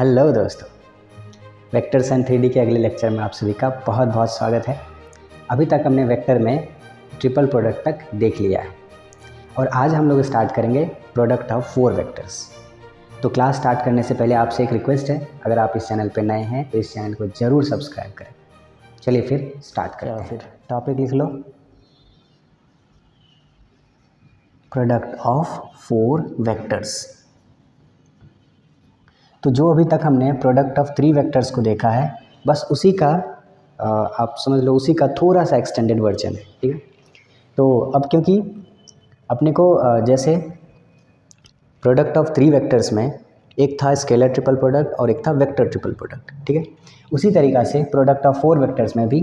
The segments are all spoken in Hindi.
हेलो दोस्तों, वेक्टर्स एंड 3D के अगले लेक्चर में आप सभी का बहुत बहुत स्वागत है। अभी तक हमने वेक्टर में ट्रिपल प्रोडक्ट तक देख लिया है और आज हम लोग स्टार्ट करेंगे प्रोडक्ट ऑफ 4 वेक्टर्स। तो क्लास स्टार्ट करने से पहले आपसे एक रिक्वेस्ट है, अगर आप इस चैनल पर नए हैं तो इस चैनल को ज़रूर सब्सक्राइब करें। चलिए फिर स्टार्ट करते हैं। फिर टॉपिक लिख लो, प्रोडक्ट ऑफ 4 वेक्टर्स। तो जो अभी तक हमने प्रोडक्ट ऑफ 3 वेक्टर्स को देखा है, बस उसी का आप समझ लो उसी का थोड़ा सा एक्सटेंडेड वर्जन है, ठीक है। तो अब क्योंकि अपने को जैसे प्रोडक्ट ऑफ 3 वेक्टर्स में एक था स्केलर ट्रिपल प्रोडक्ट और एक था वेक्टर ट्रिपल प्रोडक्ट, ठीक है। उसी तरीक़ा से प्रोडक्ट ऑफ 4 वेक्टर्स में भी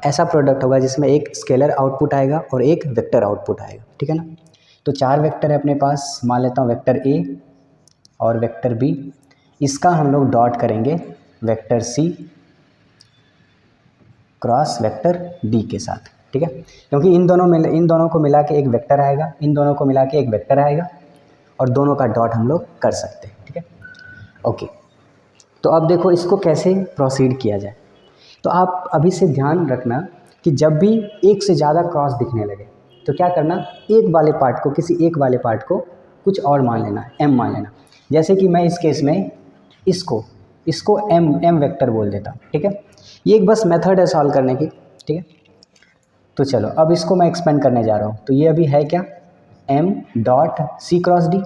ऐसा प्रोडक्ट होगा जिसमें एक स्केलर आउटपुट आएगा और एक वेक्टर आउटपुट आएगा, ठीक है ना। तो 4 वेक्टर है अपने पास, मान लेता हूँ वेक्टर ए और वेक्टर बी। इसका हम लोग डॉट करेंगे vector C cross vector D के साथ, ठीक है। क्योंकि इन दोनों को मिला के एक वेक्टर आएगा, इन दोनों को मिला के एक वेक्टर आएगा और दोनों का डॉट हम लोग कर सकते हैं, ठीक है। ओके, तो अब देखो इसको कैसे प्रोसीड किया जाए। तो आप अभी से ध्यान रखना कि जब भी एक से ज़्यादा क्रॉस दिखने लगे तो क्या करना, किसी एक वाले पार्ट को कुछ और मान लेना, एम मान लेना। जैसे कि मैं इस केस में इसको एम वेक्टर बोल देता हूँ, ठीक है। ये एक बस मेथड है सॉल्व करने की, ठीक है। तो चलो अब इसको मैं एक्सपेंड करने जा रहा हूँ। तो ये अभी है क्या, M dot C cross D,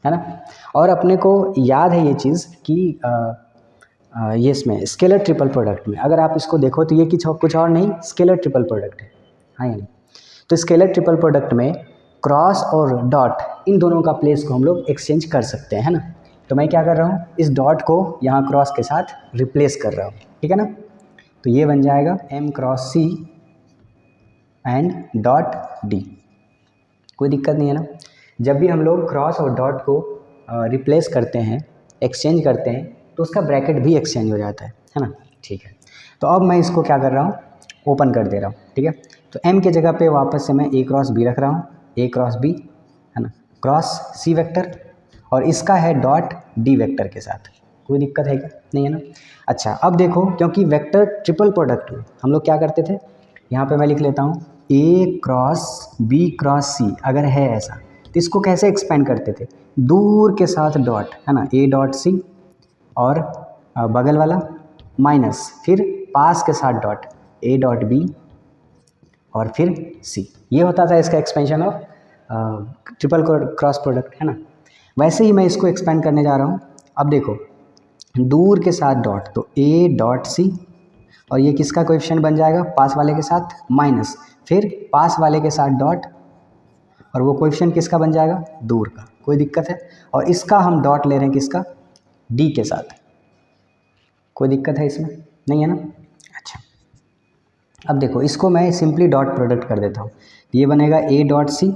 है ना। और अपने को याद है ये चीज़ कि ये इसमें स्केलर ट्रिपल प्रोडक्ट में अगर आप इसको देखो तो ये कुछ और नहीं, स्केलर ट्रिपल प्रोडक्ट है, हाँ या नहीं। तो स्केलर ट्रिपल प्रोडक्ट में क्रॉस और डॉट इन दोनों का प्लेस को हम लोग एक्सचेंज कर सकते हैं, है ना। तो मैं क्या कर रहा हूँ, इस डॉट को यहाँ क्रॉस के साथ रिप्लेस कर रहा हूँ, ठीक है ना। तो ये बन जाएगा M cross C and dot D. कोई दिक्कत नहीं है ना। जब भी हम लोग क्रॉस और डॉट को रिप्लेस करते हैं, एक्सचेंज करते हैं, तो उसका ब्रैकेट भी एक्सचेंज हो जाता है ना। ठीक है, तो अब मैं इसको क्या कर रहा हूँ, ओपन कर दे रहा हूँ, ठीक है। तो एम के जगह पे वापस से मैं ए क्रॉस बी रख रहा हूँ, ए क्रॉस बी, है ना, क्रॉस सी वेक्टर, और इसका है डॉट डी वेक्टर के साथ। कोई दिक्कत है क्या, नहीं है ना। अच्छा अब देखो, क्योंकि वेक्टर ट्रिपल प्रोडक्ट में हम लोग क्या करते थे, यहाँ पे मैं लिख लेता हूँ ए क्रॉस बी क्रॉस सी अगर है ऐसा, तो इसको कैसे एक्सपेंड करते थे, दूर के साथ डॉट, है ना, ए डॉट सी और बगल वाला माइनस, फिर पास के साथ डॉट ए डॉट बी और फिर सी। ये होता था इसका expansion of triple cross product, है ना। वैसे ही मैं इसको एक्सपेंड करने जा रहा हूँ। अब देखो दूर के साथ डॉट, तो ए डॉट सी और ये किसका कोएफिशिएंट बन जाएगा, पास वाले के साथ माइनस, फिर पास वाले के साथ डॉट और वो कोएफिशिएंट किसका बन जाएगा, दूर का। कोई दिक्कत है। और इसका हम डॉट ले रहे हैं किसका, डी के साथ। कोई दिक्कत है इसमें, नहीं है ना। अच्छा अब देखो इसको मैं सिंपली डॉट प्रोडक्ट कर देता हूँ। ये बनेगा ए डॉट सी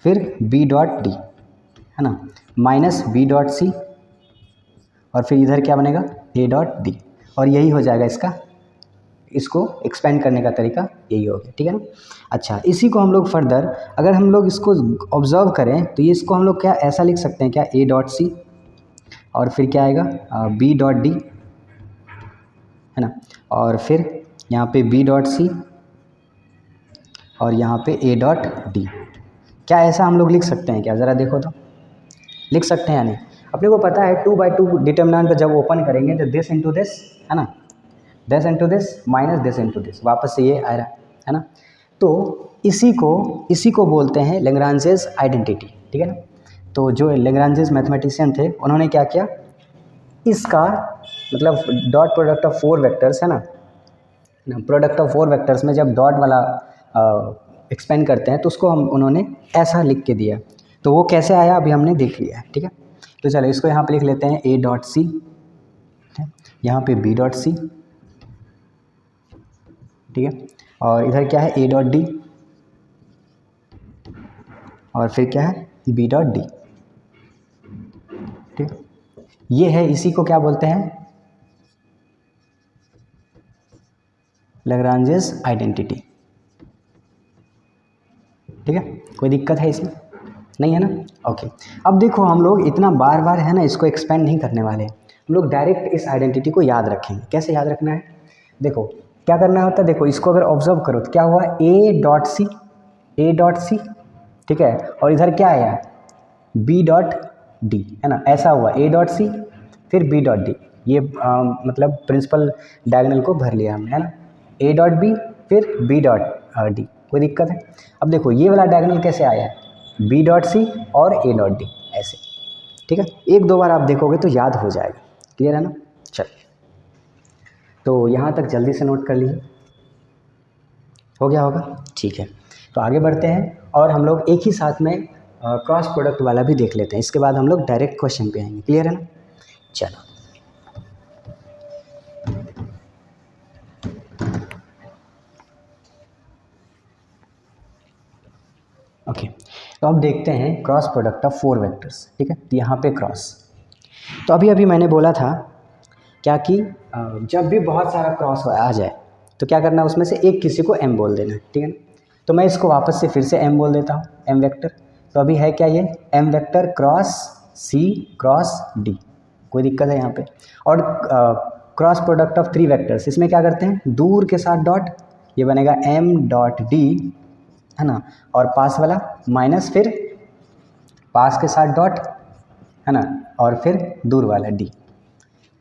फिर बी डॉट डी, है ना, माइनस बी डॉट सी और फिर इधर क्या बनेगा, ए डॉट डी, और यही हो जाएगा इसका, इसको एक्सपेंड करने का तरीका यही हो गया, ठीक है ना। अच्छा इसी को हम लोग फर्दर अगर हम लोग इसको ऑब्जर्व करें तो ये इसको हम लोग क्या ऐसा लिख सकते हैं क्या, ए डॉट सी और फिर क्या आएगा बी डॉट डी, है ना, और फिर यहाँ पे बी डॉट सी और यहाँ पे ए डॉट डी। क्या ऐसा हम लोग लिख सकते हैं क्या, ज़रा देखो तो, लिख सकते हैं या नहीं। अपने को पता है 2/2 डिटर्मिनेंट जब ओपन करेंगे तो दिस इंटू दिस, है ना, this into this minus this into this, वापस से ये आ रहा है ना। तो इसी को बोलते हैं लैग्रांजेस आइडेंटिटी, ठीक है ना। तो जो लैग्रांजेस मैथमेटिशियन थे उन्होंने क्या किया, इसका मतलब डॉट प्रोडक्ट ऑफ 4 वेक्टर्स, है ना, प्रोडक्ट ऑफ 4 वेक्टर्स में जब डॉट वाला एक्सपेंड करते हैं तो उसको उन्होंने ऐसा लिख के दिया। तो वो कैसे आया अभी हमने देख लिया है, ठीक है। तो चलो इसको यहाँ पे लिख लेते हैं ए डॉट सी, यहाँ पे बी डॉट सी, ठीक है, और इधर क्या है ए डॉट डी और फिर क्या है बी डॉट डी, ठीक। ये है, इसी को क्या बोलते हैं, लैग्रांजेस आइडेंटिटी, ठीक है। कोई दिक्कत है इसमें, नहीं है ना? ओके, अब देखो हम लोग इतना बार बार है ना इसको एक्सपेंड नहीं करने वाले हैं, हम लोग डायरेक्ट इस आइडेंटिटी को याद रखेंगे। कैसे याद रखना है? देखो क्या करना होता है, देखो इसको अगर ऑब्जर्व करो तो क्या हुआ, ए डॉट सी, ठीक है, और इधर क्या आया, बी डॉट डी, है ना, ऐसा हुआ, ए डॉट सी फिर बी डॉट डी, ये मतलब प्रिंसिपल डायगोनल को भर लिया हमने, है ना, ए डॉट बी फिर बी डॉट डी, कोई दिक्कत है? अब देखो ये वाला डायगोनल कैसे आया है, बी डॉट सी और ए डॉट डी, ऐसे, ठीक है, एक दो बार आप देखोगे तो याद हो जाएगा। क्लियर है ना? चलिए, तो यहाँ तक जल्दी से नोट कर लीजिए, हो गया होगा, ठीक है। तो आगे बढ़ते हैं और हम लोग एक ही साथ में क्रॉस प्रोडक्ट वाला भी देख लेते हैं, इसके बाद हम लोग डायरेक्ट क्वेश्चन पे आएंगे। क्लियर है ना? चलो, ओके, तो अब देखते हैं क्रॉस प्रोडक्ट ऑफ 4 वेक्टर्स। ठीक है, तो यहाँ पे क्रॉस, तो अभी अभी मैंने बोला था क्या कि जब भी बहुत सारा क्रॉस आ जाए तो क्या करना है, उसमें से एक किसी को m बोल देना है। ठीक है ना? तो मैं इसको वापस से फिर से m बोल देता हूँ, m वेक्टर। तो अभी है क्या, ये m vector cross c cross d, कोई दिक्कत है यहाँ पे? और क्रॉस प्रोडक्ट ऑफ 3 वेक्टर्स, इसमें क्या करते हैं, दूर के साथ डॉट, ये बनेगा m डॉट d, है ना, और पास वाला माइनस फिर पास के साथ डॉट, है ना, और फिर दूर वाला d।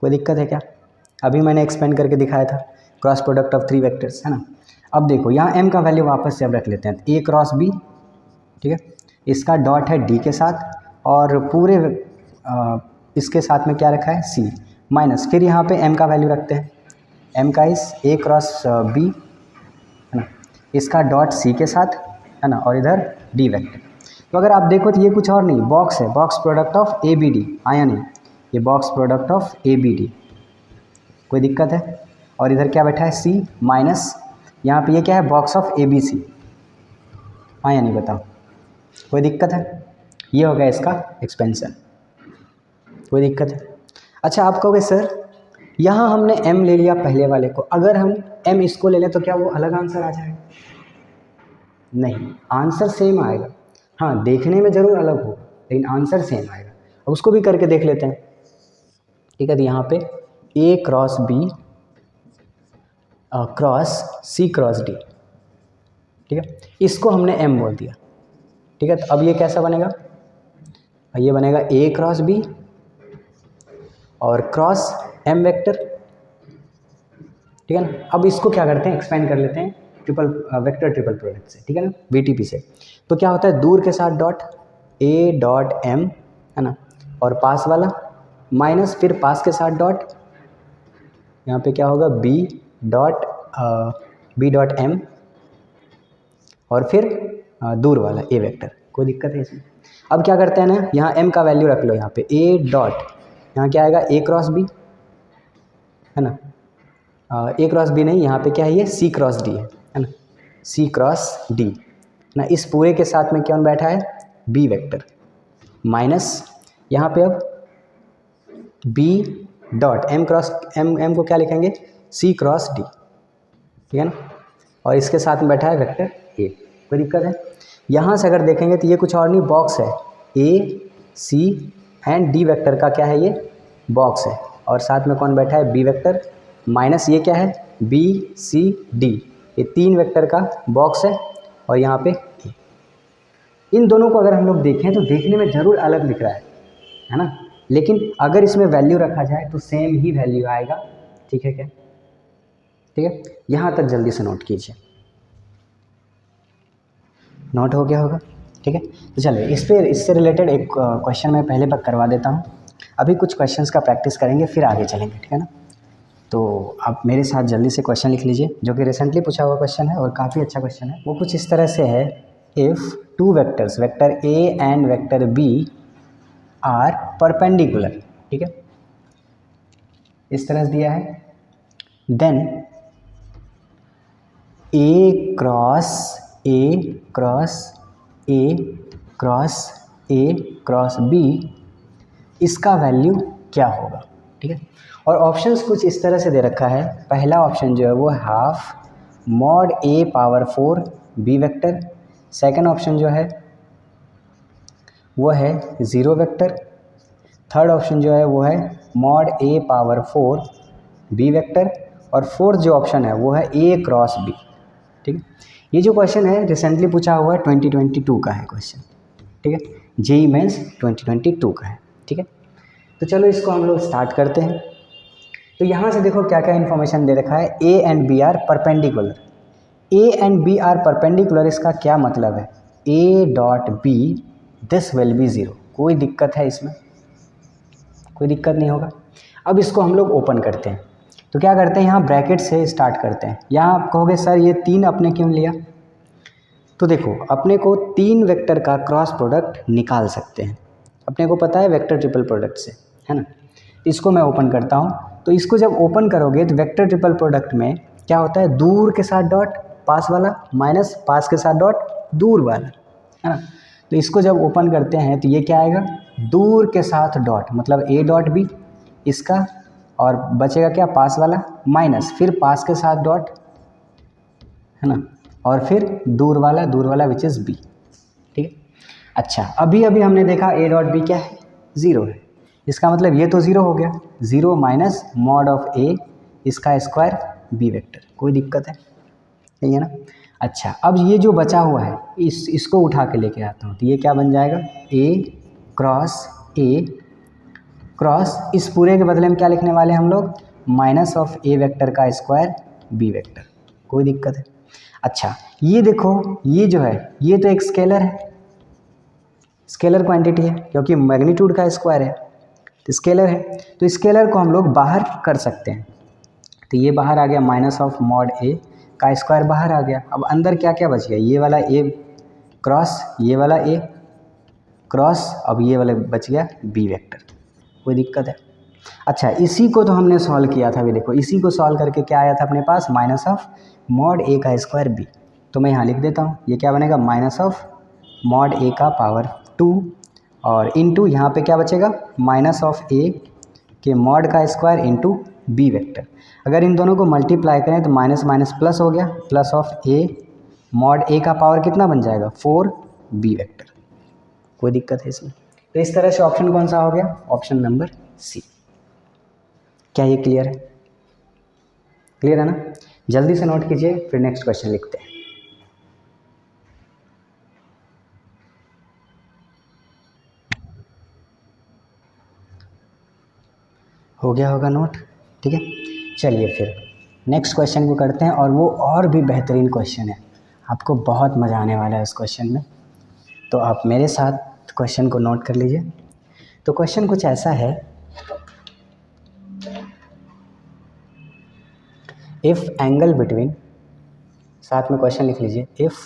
कोई दिक्कत है क्या? अभी मैंने एक्सपेंड करके दिखाया था क्रॉस प्रोडक्ट ऑफ 3 वेक्टर्स, है ना। अब देखो यहाँ m का वैल्यू वापस से अब रख लेते हैं, a क्रॉस b, ठीक है, इसका डॉट है d के साथ, और पूरे इसके साथ में क्या रखा है, c, माइनस फिर यहाँ पे m का वैल्यू रखते हैं, m का इस a क्रॉस b, है ना, इसका डॉट c के साथ, है ना, और इधर d वेक्टर। तो अगर आप देखो तो ये कुछ और नहीं, बॉक्स है, box product of A B D, आया नहीं, ये box product of A B D, कोई दिक्कत है? और इधर क्या बैठा है, c, माइनस यहाँ पे ये क्या है, box of A B C, आया नहीं, बताओ, कोई दिक्कत है? ये हो गया इसका एक्सपेंशन, कोई दिक्कत है? अच्छा, आप कहोगे सर यहाँ हमने m ले लिया पहले वाले को, अगर हम m इसको ले लें तो क्या वो अलग आंसर आ जाएगा? नहीं, आंसर सेम आएगा, हाँ देखने में ज़रूर अलग हो लेकिन आंसर सेम आएगा। अब उसको भी करके देख लेते हैं। ठीक है, तो यहाँ पे a cross b cross c cross d, ठीक है, इसको हमने m बोल दिया। ठीक है, तो अब ये कैसा बनेगा, ये बनेगा a क्रॉस b और क्रॉस m वेक्टर। ठीक है ना? अब इसको क्या करते हैं, एक्सपेंड कर लेते हैं ट्रिपल वेक्टर ट्रिपल प्रोडक्ट से, ठीक है ना, VTP से। तो क्या होता है, दूर के साथ डॉट a डॉट m, है ना, और पास वाला माइनस फिर पास के साथ डॉट, यहाँ पे क्या होगा, b डॉट m, और फिर दूर वाला a वेक्टर, कोई दिक्कत है इसमें? अब क्या करते हैं ना, यहाँ m का वैल्यू रख लो, यहाँ पे a डॉट, यहाँ क्या आएगा, a क्रॉस b, है ना, a क्रॉस b नहीं, यहाँ पे क्या है, ये c क्रॉस d है ना, c क्रॉस d ना, इस पूरे के साथ में कौन बैठा है, b वेक्टर, माइनस यहाँ पे अब b dot m cross m को क्या लिखेंगे, c क्रॉस d, ठीक है ना, और इसके साथ में बैठा है वेक्टर a, कोई दिक्कत है? यहाँ से अगर देखेंगे तो ये कुछ और नहीं, बॉक्स है, a c and d vector का क्या है, ये बॉक्स है, और साथ में कौन बैठा है, b वेक्टर, माइनस ये क्या है, b c d, ये 3 वेक्टर का बॉक्स है, और यहाँ पे a। इन दोनों को अगर हम लोग देखें तो देखने में ज़रूर अलग दिख रहा है ना, लेकिन अगर इसमें वैल्यू रखा जाए तो सेम ही वैल्यू आएगा। ठीक है क्या? ठीक है, यहाँ तक जल्दी से नोट कीजिए, नोट हो गया होगा? ठीक है, तो चलिए इससे रिलेटेड एक क्वेश्चन मैं पहले पर करवा देता हूँ, अभी कुछ क्वेश्चंस का प्रैक्टिस करेंगे फिर आगे चलेंगे। ठीक है ना? तो आप मेरे साथ जल्दी से क्वेश्चन लिख लीजिए, जो कि रिसेंटली पूछा हुआ क्वेश्चन है और काफ़ी अच्छा क्वेश्चन है। वो कुछ इस तरह से है, if 2 vectors, vector a and vector b are perpendicular, ठीक है, इस तरह से दिया है, then a cross a cross a cross a cross b, इसका वैल्यू क्या होगा? ठीक है, और ऑप्शंस कुछ इस तरह से दे रखा है। पहला ऑप्शन जो है वो half mod a power 4 b vector, second option जो है वो है 0 वेक्टर। थर्ड ऑप्शन जो है वो है mod A power 4 B vector. और फोर्थ जो ऑप्शन है वो है A क्रॉस B। ठीक है, ये जो क्वेश्चन है रिसेंटली पूछा हुआ है, 2022 का है क्वेश्चन। ठीक है, जेई मेंस 2022 का है। ठीक है, तो चलो इसको हम लोग स्टार्ट करते हैं। तो यहाँ से देखो क्या क्या इन्फॉर्मेशन दे रखा है। A and B are perpendicular. A and B are perpendicular, इसका क्या मतलब है? A dot B this will be 0। कोई दिक्कत है इसमें? कोई दिक्कत नहीं होगा। अब इसको हम लोग ओपन करते हैं। तो क्या करते हैं, यहाँ ब्रैकेट से स्टार्ट करते हैं। यहाँ आप कहोगे सर ये 3 अपने क्यों लिया? तो देखो, अपने को 3 वेक्टर का क्रॉस प्रोडक्ट निकाल सकते हैं। अपने को पता है वेक्टर ट्रिपल प्रोडक्ट से, है ना। इसको मैं ओपन करता हूँ। तो इसको जब ओपन करोगे तो वेक्टर ट्रिपल प्रोडक्ट में क्या होता है, दूर के साथ डॉट पास वाला माइनस पास के साथ डॉट दूर वाला, है ना। तो इसको जब ओपन करते हैं तो ये क्या आएगा, दूर के साथ डॉट, मतलब A डॉट B इसका, और बचेगा क्या, पास वाला माइनस फिर पास के साथ डॉट, है ना, और फिर दूर वाला विच इज़ B। ठीक है, अच्छा अभी हमने देखा A डॉट B क्या है, 0 है। इसका मतलब ये तो 0 हो गया, 0 माइनस मॉड ऑफ A इसका स्क्वायर B वेक्टर। कोई दिक्कत है नहीं है ना। अच्छा, अब ये जो बचा हुआ है इसको उठा के लेके आता हूँ, तो ये क्या बन जाएगा, A क्रॉस इस पूरे के बदले में क्या लिखने वाले हैं हम लोग, माइनस ऑफ A वेक्टर का स्क्वायर B वेक्टर। कोई दिक्कत है? अच्छा ये देखो, ये जो है ये तो एक स्केलर है, स्केलर क्वांटिटी है क्योंकि मैग्नीट्यूड का स्क्वायर है, तो स्केलर है। तो स्केलर को हम लोग बाहर कर सकते हैं। तो ये बाहर आ गया, माइनस ऑफ मॉड A का स्क्वायर बाहर आ गया। अब अंदर क्या क्या बच गया, ये वाला A क्रॉस ये वाला A क्रॉस, अब ये वाला बच गया B वेक्टर। कोई दिक्कत है? अच्छा इसी को तो हमने सॉल्व किया था। अभी देखो, इसी को सॉल्व करके क्या आया था अपने पास, माइनस ऑफ मॉड A का स्क्वायर B। तो मैं यहाँ लिख देता हूँ, ये क्या बनेगा, माइनस ऑफ मॉड A का पावर 2 और इनटू यहाँ पे क्या बचेगा, माइनस ऑफ A के मॉड का स्क्वायर इनटू B वेक्टर। अगर इन दोनों को मल्टीप्लाई करें तो माइनस माइनस प्लस हो गया, plus of A mod A का पावर कितना बन जाएगा, 4 B वेक्टर। कोई दिक्कत है इसमें? तो इस तरह से ऑप्शन कौन सा हो गया, ऑप्शन नंबर C। क्या ये क्लियर है? क्लियर है ना? जल्दी से नोट कीजिए, फिर नेक्स्ट क्वेश्चन लिखते हैं। हो गया होगा नोट? ठीक है, चलिए फिर नेक्स्ट क्वेश्चन को करते हैं। और वो और भी बेहतरीन क्वेश्चन है, आपको बहुत मज़ा आने वाला है इस क्वेश्चन में। तो आप मेरे साथ क्वेश्चन को नोट कर लीजिए। तो क्वेश्चन कुछ ऐसा है, इफ़ एंगल बिटवीन, साथ में क्वेश्चन लिख लीजिए, if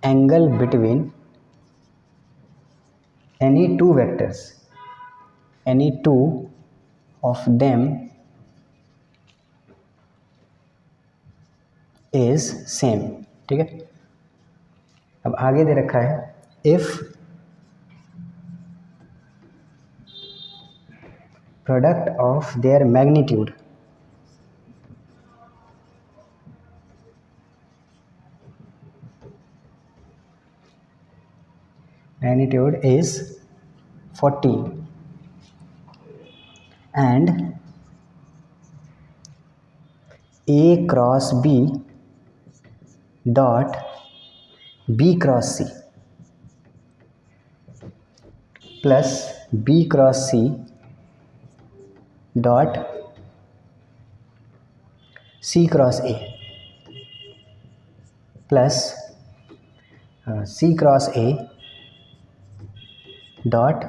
angle between any two vectors, any two of them is same. ठीक है, अब आगे दे रखा है, if product of their magnitude is 40 and A cross B dot B cross C plus B cross C dot C cross A plus C cross A dot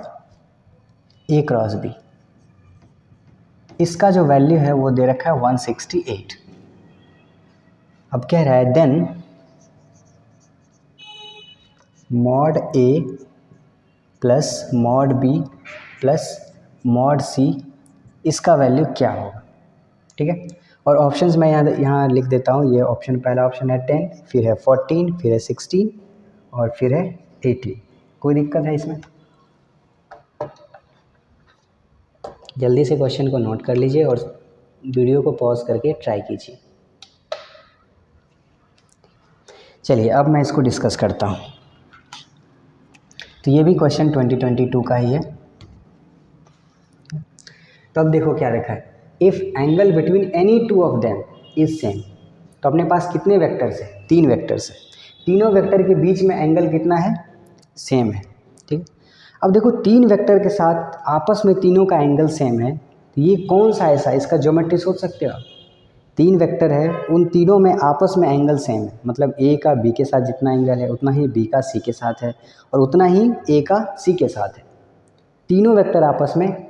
A cross B, इसका जो वैल्यू है वो दे रखा है 168। अब कह रहा है then mod A plus mod B plus mod C, इसका वैल्यू क्या होगा। ठीक है, और ऑप्शंस मैं यहाँ लिख देता हूँ। ये ऑप्शन, पहला ऑप्शन है 10, फिर है 14, फिर है 16 और फिर है 18। कोई दिक्कत है इसमें? जल्दी से क्वेश्चन को नोट कर लीजिए और वीडियो को पॉज करके ट्राई कीजिए। चलिए अब मैं इसको डिस्कस करता हूँ। तो ये भी क्वेश्चन 2022 का ही है। तो अब देखो क्या लिखा है, if angle between any two of them is same. तो अपने पास कितने वेक्टर्स है, 3 वेक्टर्स है, तीनों वेक्टर के बीच में एंगल कितना है, सेम है, ठीक है। अब देखो 3 वेक्टर के साथ आपस में तीनों का एंगल सेम है, तो ये कौन सा ऐसा, इसका ज्योमेट्री सोच सकते हो आप। 3 वेक्टर है, उन तीनों में आपस में एंगल सेम है, मतलब ए का बी के साथ जितना एंगल है उतना ही बी का सी के साथ है और उतना ही ए का सी के साथ है। तीनों वेक्टर आपस में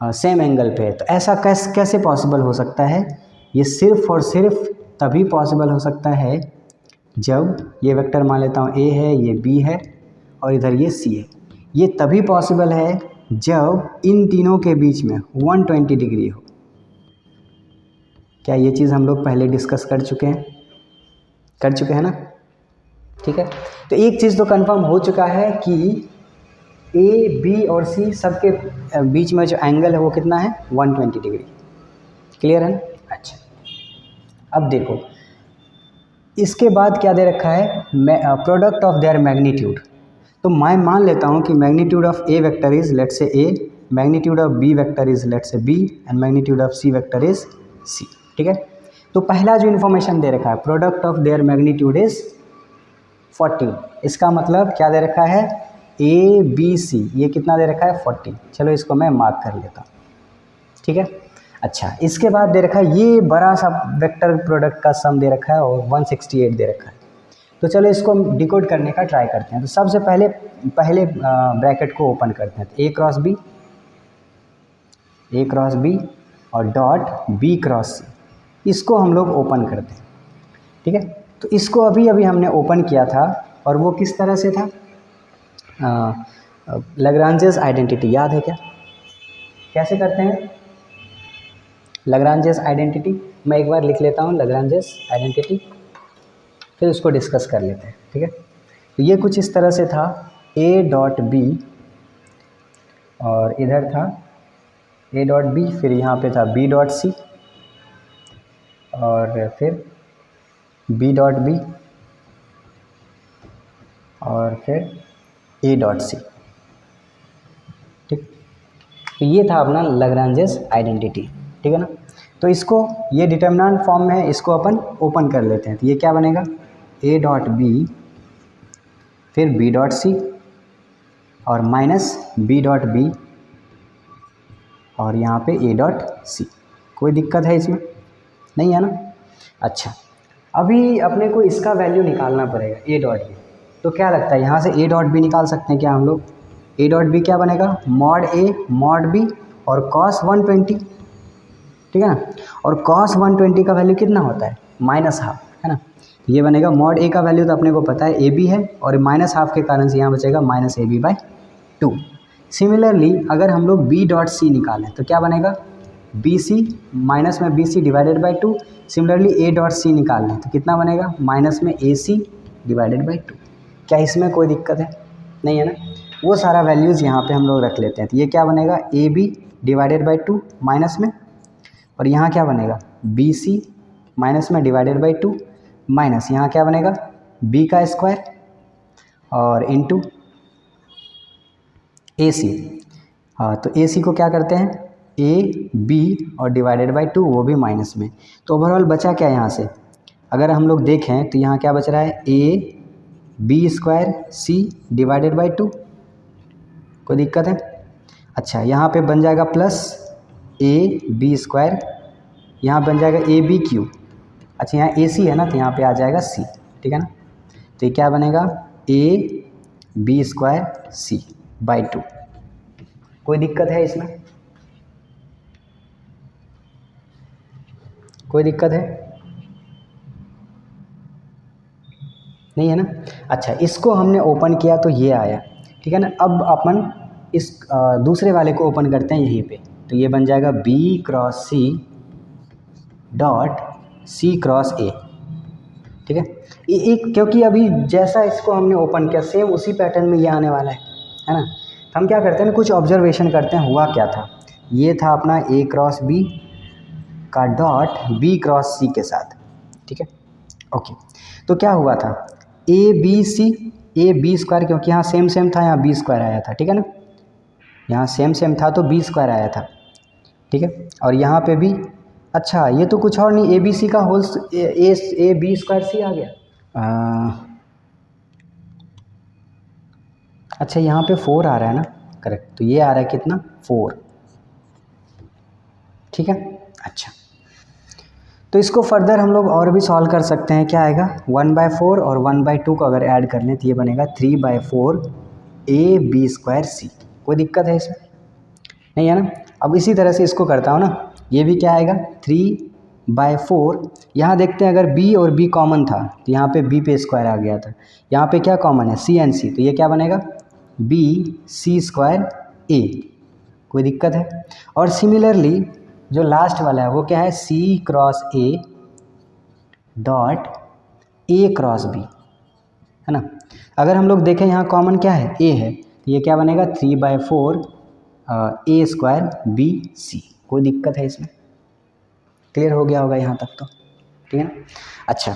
सेम एंगल पे है। तो ऐसा कैसे पॉसिबल हो सकता है, ये सिर्फ और सिर्फ तभी पॉसिबल हो सकता है जब ये वेक्टर मान लेता हूँ ए है, ये बी है और इधर ये सी है। ये तभी पॉसिबल है जब इन तीनों के बीच में 120 डिग्री हो। क्या ये चीज़ हम लोग पहले डिस्कस कर चुके हैं ना, ठीक है। तो एक चीज़ तो कंफर्म हो चुका है कि ए बी और सी सबके बीच में जो एंगल है वो कितना है, 120 डिग्री। क्लियर है ना। अच्छा, अब देखो इसके बाद क्या दे रखा है, प्रोडक्ट ऑफ देयर मैग्नीट्यूड। तो मैं मान लेता हूँ कि magnitude of A vector is let's say A, magnitude of B vector is let's say B and magnitude of C vector is C, ठीक है। तो पहला जो इन्फॉर्मेशन दे रखा है, product of their magnitude is 40। इसका मतलब क्या दे रखा है, ए बी सी, ये कितना दे रखा है 40। चलो इसको मैं मार्क कर लेता हूँ, ठीक है। अच्छा, इसके बाद दे रखा है ये बड़ा सा वेक्टर प्रोडक्ट का सम दे रखा है और 168 दे रखा है। तो चलो इसको डिकोड करने का ट्राई करते हैं। तो सबसे पहले ब्रैकेट को ओपन करते हैं। तो ए क्रॉस बी और डॉट बी क्रॉस सी, इसको हम लोग ओपन करते हैं, ठीक है। तो इसको अभी हमने ओपन किया था और वो किस तरह से था, लैग्रांजेस आइडेंटिटी याद है क्या, कैसे करते हैं लैग्रांजेस आइडेंटिटी। मैं एक बार लिख लेता हूँ लैग्रांजेस आइडेंटिटी, फिर उसको डिस्कस कर लेते हैं, ठीक है। तो ये कुछ इस तरह से था, ए डॉट बी और इधर था ए डॉट बी, फिर यहाँ पे था बी डॉट सी और फिर बी डॉट बी और फिर ए डॉट सी, ठीक। तो ये था अपना लैग्रांजेस आइडेंटिटी, ठीक है ना। तो इसको ये डिटर्मिनेंट फॉर्म में है, इसको अपन ओपन कर लेते हैं। तो ये क्या बनेगा, ए डॉट बी फिर बी डॉट सी और माइनस बी डॉट बी और यहाँ पे ए डॉट सी। कोई दिक्कत है इसमें, नहीं है ना। अच्छा, अभी अपने को इसका वैल्यू निकालना पड़ेगा ए डॉट बी। तो क्या लगता है यहाँ से ए डॉट बी निकाल सकते हैं क्या हम लोग। ए डॉट बी क्या बनेगा, मॉड ए मॉड बी और कॉस 120, ठीक है ना। और कॉस 120 का वैल्यू कितना होता है, -½ है ना। ये बनेगा मॉड ए का वैल्यू तो अपने को पता है ए बी है और -½ के कारण से यहाँ बचेगा -AB/2। सिमिलरली अगर हम लोग बी डॉट सी निकालें तो क्या बनेगा, बी सी माइनस में B C divided by 2। Similarly A dot C निकाल लें तो कितना बनेगा, माइनस में ए सी डिवाइडेड बाई 2। क्या इसमें कोई दिक्कत है, नहीं है ना। वो सारा वैल्यूज़ यहाँ पे हम लोग रख लेते हैं। तो ये क्या बनेगा, A B divided by 2 minus में, और यहाँ क्या बनेगा बी सी माइनस में डिवाइडेड बाई 2 माइनस यहाँ क्या बनेगा बी का स्क्वायर और इनटू ए सी। हाँ, तो ए सी को क्या करते हैं, ए बी और डिवाइडेड बाई 2, वो भी माइनस में। तो ओवरऑल बचा क्या यहाँ से, अगर हम लोग देखें तो यहाँ क्या बच रहा है, A B square C divided by 2। कोई दिक्कत है। अच्छा, यहाँ पे बन जाएगा प्लस ए बी स्क्वायर, यहाँ बन जाएगा ए बी क्यू। अच्छा, यहाँ ए सी है ना तो यहाँ पे आ जाएगा सी, ठीक है ना। तो ये क्या बनेगा, A B square C by 2। कोई दिक्कत है इसमें, कोई दिक्कत है, नहीं है ना। अच्छा, इसको हमने ओपन किया तो ये आया, ठीक है ना। अब अपन इस दूसरे वाले को ओपन करते हैं यहीं पे। तो ये बन जाएगा B cross C dot C cross A, ठीक है। ये एक, क्योंकि अभी जैसा इसको हमने ओपन किया सेम उसी पैटर्न में ये आने वाला है ना। हम क्या करते हैं ना, कुछ ऑब्जर्वेशन करते हैं। हुआ क्या था, ये था अपना ए क्रॉस बी का डॉट बी क्रॉस सी के साथ, ठीक है। ओके, तो क्या हुआ था, A B C A B square, क्योंकि यहाँ सेम सेम था, यहाँ बी स्क्वायर आया था, ठीक है ना, यहाँ सेम सेम था तो बी स्क्वायर आया था, ठीक है। और यहाँ पे भी, अच्छा ये तो कुछ और नहीं, ए बी सी का होल ए बी स्क्वायर सी आ गया। अच्छा यहाँ पे 4 आ रहा है ना, करेक्ट, तो ये आ रहा है कितना 4, ठीक है। अच्छा तो इसको फर्दर हम लोग और भी सॉल्व कर सकते हैं। क्या आएगा 1/4 और 1/2 को अगर ऐड कर लें तो ये बनेगा 3/4 ए बी स्क्वायर सी। कोई दिक्कत है इसमें? नहीं है ना। अब इसी तरह से इसको करता हूँ ना, ये भी क्या आएगा 3/4, यहाँ देखते हैं अगर b और b कॉमन था तो यहाँ पे b पे स्क्वायर आ गया था, यहाँ पे क्या कॉमन है c एंड c, तो ये क्या बनेगा b c स्क्वायर a। कोई दिक्कत है? और सिमिलरली जो लास्ट वाला है वो क्या है c cross a dot a cross b, है ना। अगर हम लोग देखें यहाँ कॉमन क्या है a है, तो ये क्या बनेगा 3/4 a स्क्वायर बी सी। कोई दिक्कत है इसमें? क्लियर हो गया होगा यहाँ तक तो, ठीक है ना। अच्छा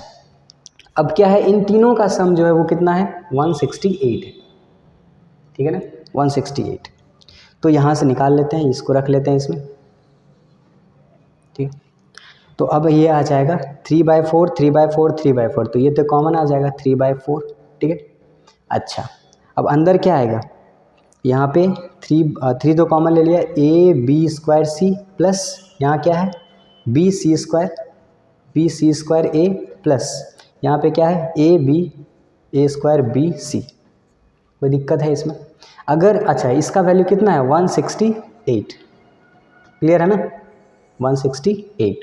अब क्या है, इन तीनों का सम जो है वो कितना है 168 है, ठीक है ना 168। तो यहाँ से निकाल लेते हैं, इसको रख लेते हैं इसमें, ठीक है। तो अब ये आ जाएगा 3/4 3/4 3/4, तो ये तो कॉमन आ जाएगा 3/4, ठीक है। अच्छा अब अंदर क्या आएगा, यहाँ पे 3 तो कॉमन ले लिया, A B square C plus यहाँ क्या है B C square A plus यहाँ पे क्या है A B A square B C. कोई दिक्कत है इसमें? अगर अच्छा इसका वैल्यू कितना है 168, क्लियर है ना 168।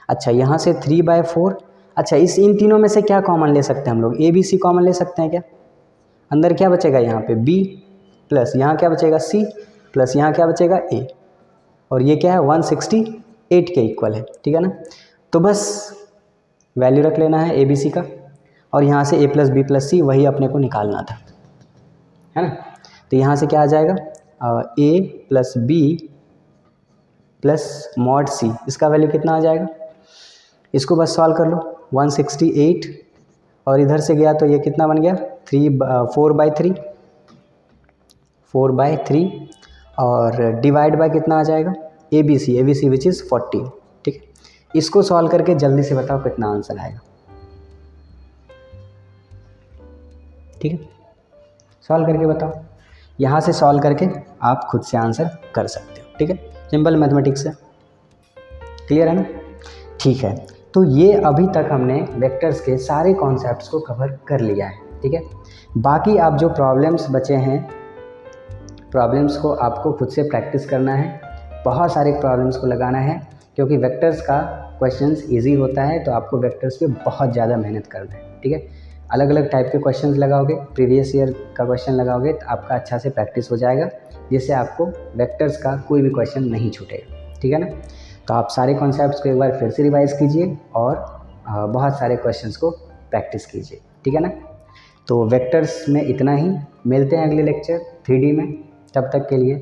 अच्छा यहाँ से 3/4, अच्छा इन तीनों में से क्या कॉमन ले सकते हैं हम लोग, ए बी सी कॉमन ले सकते हैं क्या? अंदर क्या बचेगा यहाँ पे b प्लस यहाँ क्या बचेगा c प्लस यहाँ क्या बचेगा a, और ये क्या है 168 के इक्वल है, ठीक है ना। तो बस वैल्यू रख लेना है ए बी सी का, और यहाँ से a प्लस बी प्लस सी वही अपने को निकालना था, है ना। तो यहाँ से क्या आ जाएगा a plus B plus mod C, इसका वैल्यू कितना आ जाएगा, इसको बस सॉल्व कर लो 168, और इधर से गया तो ये कितना बन गया 4/3, और डिवाइड बाय कितना आ जाएगा ए बी सी विच इज़ 40, ठीक है। इसको सॉल्व करके जल्दी से बताओ कितना आंसर आएगा, ठीक है। सॉल्व करके बताओ, यहाँ से सॉल्व करके आप खुद से आंसर कर सकते हो, ठीक है। सिंपल मैथमेटिक्स है, क्लियर है ना। ठीक है, तो ये अभी तक हमने वेक्टर्स के सारे कॉन्सेप्ट्स को कवर कर लिया है, ठीक है। बाकी आप जो प्रॉब्लम्स बचे हैं, प्रॉब्लम्स को आपको खुद से प्रैक्टिस करना है, बहुत सारे प्रॉब्लम्स को लगाना है, क्योंकि वेक्टर्स का क्वेश्चंस इजी होता है तो आपको वेक्टर्स पे बहुत ज़्यादा मेहनत करना है, ठीक है। अलग अलग टाइप के क्वेश्चंस लगाओगे, प्रीवियस ईयर का क्वेश्चन लगाओगे तो आपका अच्छा से प्रैक्टिस हो जाएगा, जिससे आपको वेक्टर्स का कोई भी क्वेश्चन नहीं छूटेगा, ठीक है ना। तो आप सारे कॉन्सेप्ट्स को एक बार फिर से रिवाइज़ कीजिए और बहुत सारे क्वेश्चंस को प्रैक्टिस कीजिए, ठीक है ना। तो वेक्टर्स में इतना ही, मिलते हैं अगले लेक्चर 3D में, तब तक के लिए